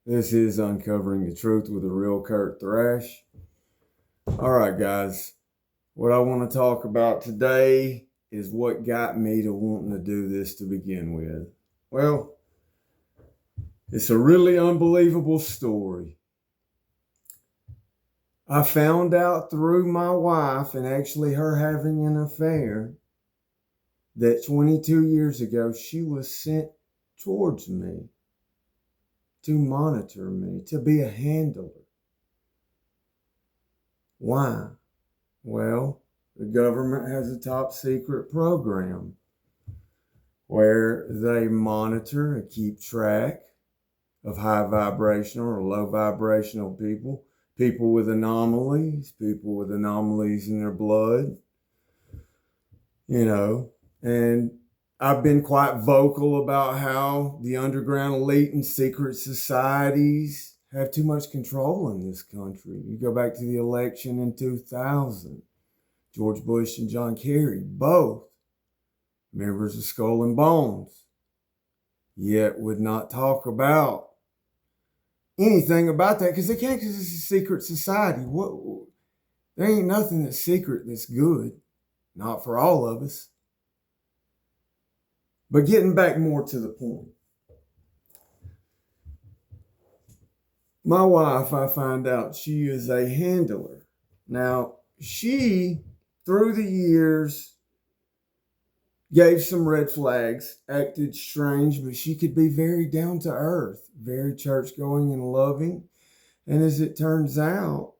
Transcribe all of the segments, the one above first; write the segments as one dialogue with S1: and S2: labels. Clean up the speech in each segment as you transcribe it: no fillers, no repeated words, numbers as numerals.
S1: This is Uncovering the Truth with a Real Kurt Thrash. All right, guys. What I want to talk about today is what got me to wanting to do this to begin with. Well, it's a really unbelievable story. I found out through my wife and actually her having an affair that 22 years ago she was sent towards me to monitor me, to be a handler. Why? Well, the government has a top secret program where they monitor and keep track of high vibrational or low vibrational people, people with anomalies in their blood, and I've been quite vocal about how the underground elite and secret societies have too much control in this country. You go back to the election in 2000, George Bush and John Kerry, both members of Skull and Bones, yet would not talk about anything about that because they can't, because it's a secret society. There ain't nothing that's secret that's good, not for all of us. But getting back more to the point, my wife, I find out she is a handler. Now, she, through the years, gave some red flags, acted strange, but she could be very down to earth, very church going and loving. And as it turns out,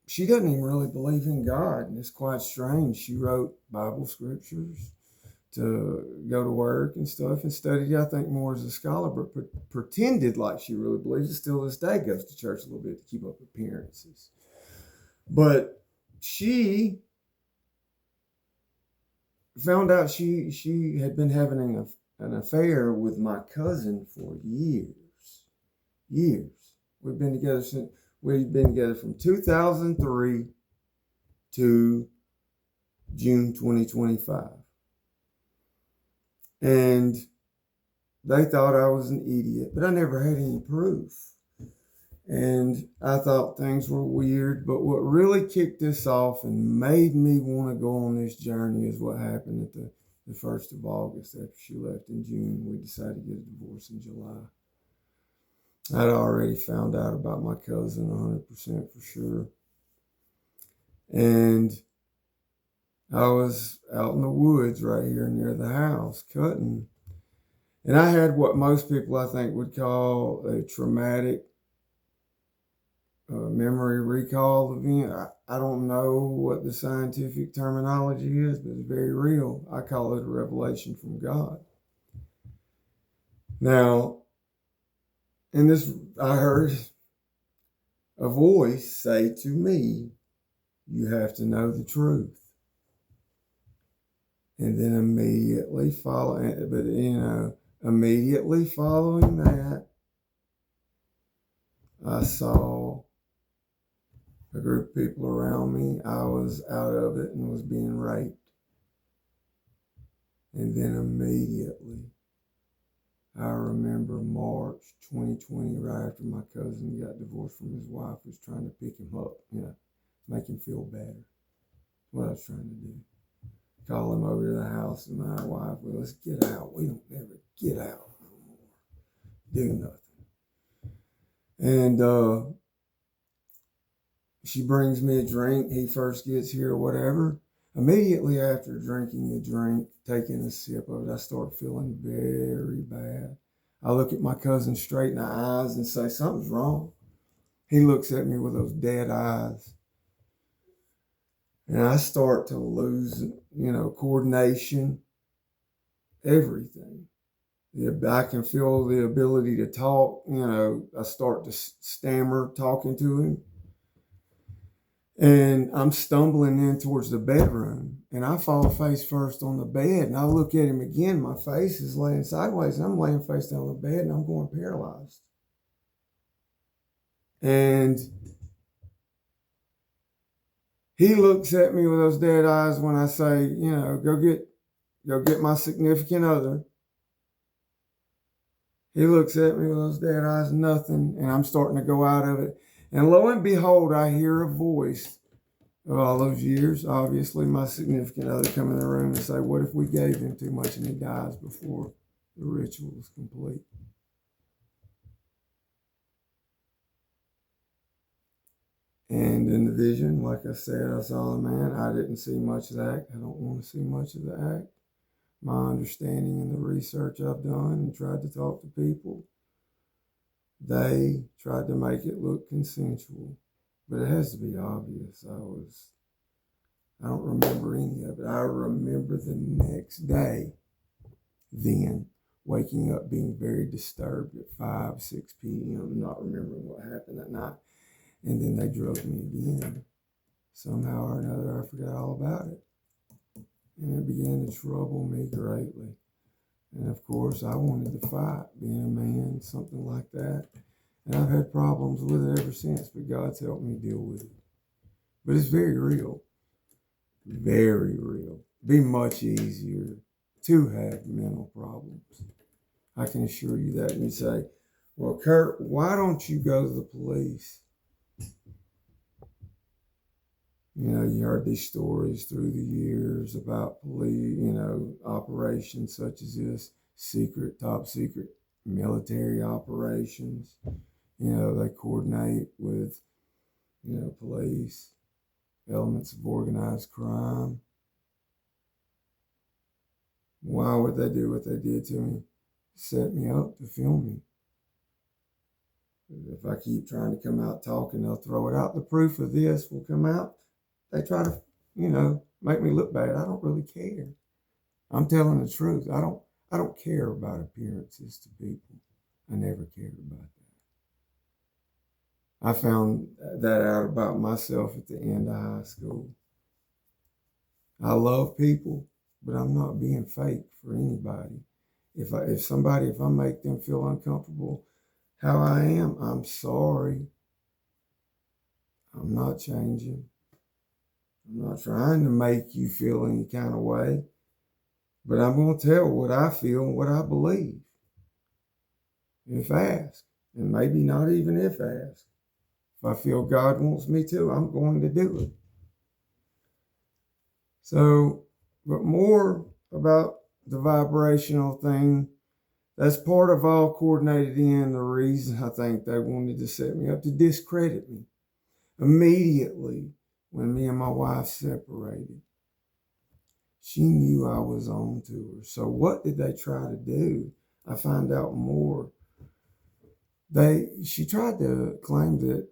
S1: she doesn't even really believe in God. And it's quite strange. She wrote Bible scriptures to go to work and stuff and studied, I think, more as a scholar, but pretended like she really believes it. Still this day goes to church a little bit to keep up appearances. But she found out she had been having an affair with my cousin for years. We've been together from 2003 to June 2025. And they thought I was an idiot, but I never had any proof. And I thought things were weird, but what really kicked this off and made me want to go on this journey is what happened at the 1st of August. After she left in June, we decided to get a divorce in July. I'd already found out about my cousin 100% for sure. And I was out in the woods right here near the house cutting. And I had what most people, I think, would call a traumatic memory recall event. I don't know what the scientific terminology is, but it's very real. I call it a revelation from God. Now, in this, I heard a voice say to me, "You have to know the truth." And then immediately following that, I saw a group of people around me. I was out of it and was being raped. And then immediately, I remember March 2020, right after my cousin got divorced from his wife, was trying to pick him up, make him feel better. That's what I was trying to do. Call him over to the house, and my wife, well, let's get out. We don't ever get out no more. Do nothing. And she brings me a drink. He first gets here or whatever. Immediately after drinking the drink, taking a sip of it, I start feeling very bad. I look at my cousin straight in the eyes and say, something's wrong. He looks at me with those dead eyes. And I start to lose, coordination, everything. I can feel the ability to talk. I start to stammer talking to him. And I'm stumbling in towards the bedroom. And I fall face first on the bed. And I look at him again. My face is laying sideways. And I'm laying face down on the bed. And I'm going paralyzed. And he looks at me with those dead eyes when I say, go get my significant other He looks at me with those dead eyes, nothing, and I'm starting to go out of it. And lo and behold, I hear a voice of all those years, obviously my significant other, come in the room and say, what if we gave him too much and he dies before the ritual is complete? And in the vision, like I said, I saw the man. I didn't see much of the act. I don't want to see much of the act. My understanding and the research I've done and tried to talk to people, they tried to make it look consensual. But it has to be obvious. I don't remember any of it. I remember the next day, then, waking up being very disturbed at 5, 6 p.m., not remembering what happened that night. And then they drugged me again. Somehow or another, I forgot all about it. And it began to trouble me greatly. And of course, I wanted to fight, being a man, something like that. And I've had problems with it ever since, but God's helped me deal with it. But it's very real. Very real. Be much easier to have mental problems. I can assure you that. And you say, well, Kurt, why don't you go to the police? You know, you heard these stories through the years about police, operations such as this, secret, top secret military operations. They coordinate with, police, elements of organized crime. Why would they do what they did to me? Set me up to film me. If I keep trying to come out talking, they'll throw it out. The proof of this will come out. They try to, make me look bad. I don't really care. I'm telling the truth. I don't care about appearances to people. I never cared about that. I found that out about myself at the end of high school. I love people, but I'm not being fake for anybody. If I make them feel uncomfortable how I am, I'm sorry. I'm not changing. I'm not trying to make you feel any kind of way, but I'm going to tell what I feel and what I believe. If asked, and maybe not even if asked. If I feel God wants me to, I'm going to do it. So, but more about the vibrational thing, that's part of all coordinated in the reason I think they wanted to set me up to discredit me. Immediately when me and my wife separated, she knew I was on to her. So what did they try to do? I find out more. She tried to claim that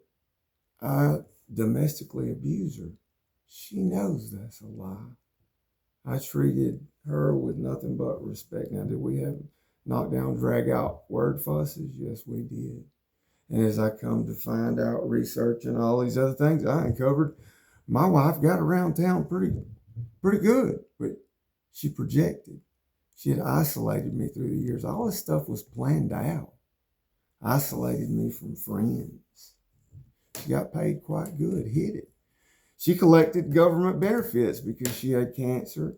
S1: I domestically abused her. She knows that's a lie. I treated her with nothing but respect. Now, did we have knockdown, drag out word fusses? Yes, we did. And as I come to find out, researching all these other things, I uncovered my wife got around town pretty good, but she projected. She had isolated me through the years. All this stuff was planned out. Isolated me from friends. She got paid quite good, hid it. She collected government benefits because she had cancer.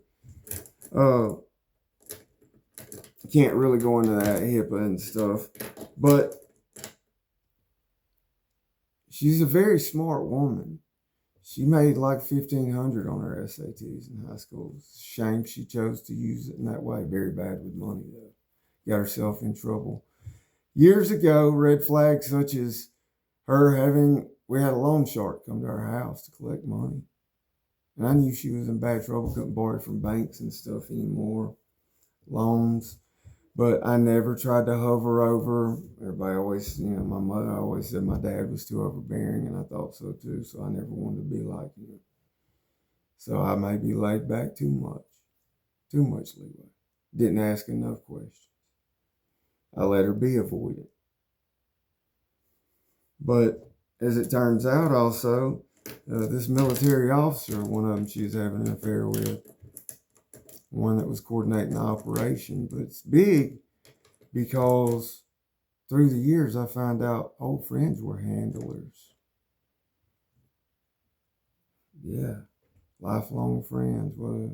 S1: Can't really go into that HIPAA and stuff, but she's a very smart woman. She made like $1,500 on her SATs in high school. Shame she chose to use it in that way. Very bad with money though. Got herself in trouble. Years ago, red flags such as we had a loan shark come to our house to collect money. And I knew she was in bad trouble, couldn't borrow from banks and stuff anymore, loans. But I never tried to hover over. Everybody always, my mother always said my dad was too overbearing, and I thought so too. So I never wanted to be like him. So I maybe laid back too much leeway. Didn't ask enough questions. I let her be avoidant. But as it turns out also, this military officer, one of them she was having an affair with, one that was coordinating the operation. But it's big because through the years I found out old friends were handlers. Yeah, lifelong friends were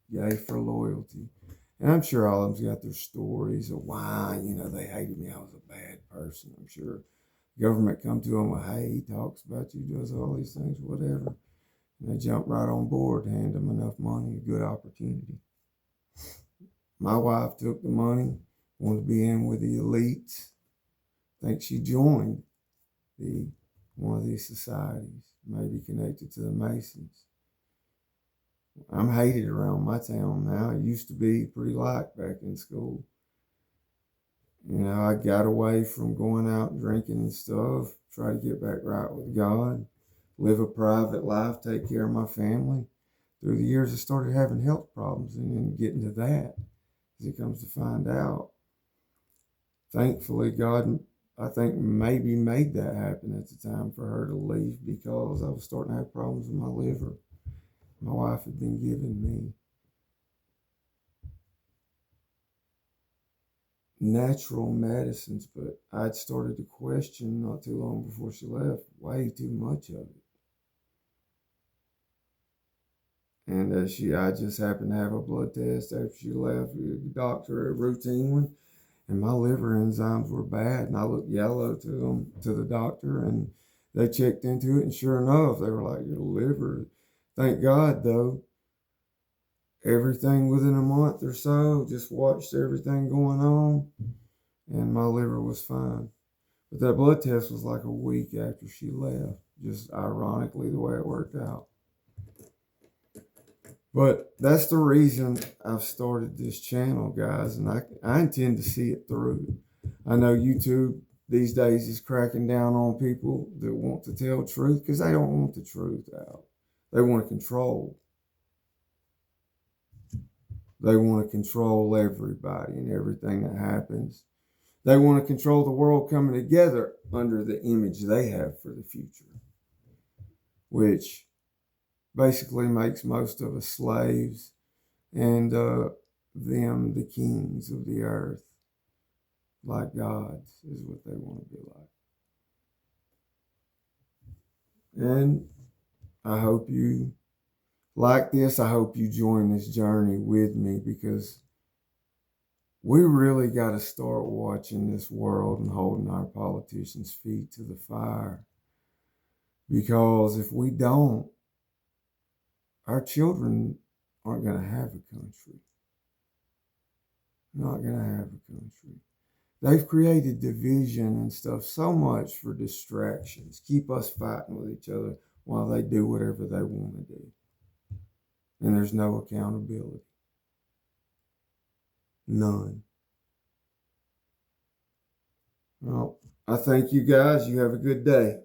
S1: yay for loyalty. And I'm sure all of them's got their stories of why, they hated me. I was a bad person. I'm sure government come to them with, hey, he talks about you, does all these things, whatever. And they jump right on board, hand them enough money, a good opportunity. My wife took the money, wanted to be in with the elites. I think she joined one of these societies, maybe connected to the Masons. I'm hated around my town now. It used to be pretty liked back in school. I got away from going out drinking and stuff, try to get back right with God, live a private life, take care of my family. Through the years, I started having health problems and then getting to that, as it comes to find out. Thankfully, God, I think, maybe made that happen at the time for her to leave, because I was starting to have problems with my liver. My wife had been giving me natural medicines, but I'd started to question not too long before she left way too much of it. And I just happened to have a blood test after she left, the doctor, a routine one, and my liver enzymes were bad, and I looked yellow to the doctor, and they checked into it, and sure enough, they were like, your liver. Thank God, though, everything within a month or so, just watched everything going on, and my liver was fine. But that blood test was like a week after she left, just ironically the way it worked out. But that's the reason I've started this channel, guys, and I intend to see it through. I know YouTube these days is cracking down on people that want to tell truth, because they don't want the truth out. They want to control. They want to control everybody and everything that happens. They want to control the world coming together under the image they have for the future, which basically makes most of us slaves and them the kings of the earth, like gods is what they want to be like. And I hope you like this. I hope you join this journey with me, because we really got to start watching this world and holding our politicians' feet to the fire. Because if we don't, our children aren't going to have a country. Not going to have a country. They've created division and stuff so much for distractions, keep us fighting with each other while they do whatever they want to do. And there's no accountability. None. Well, I thank you guys. You have a good day.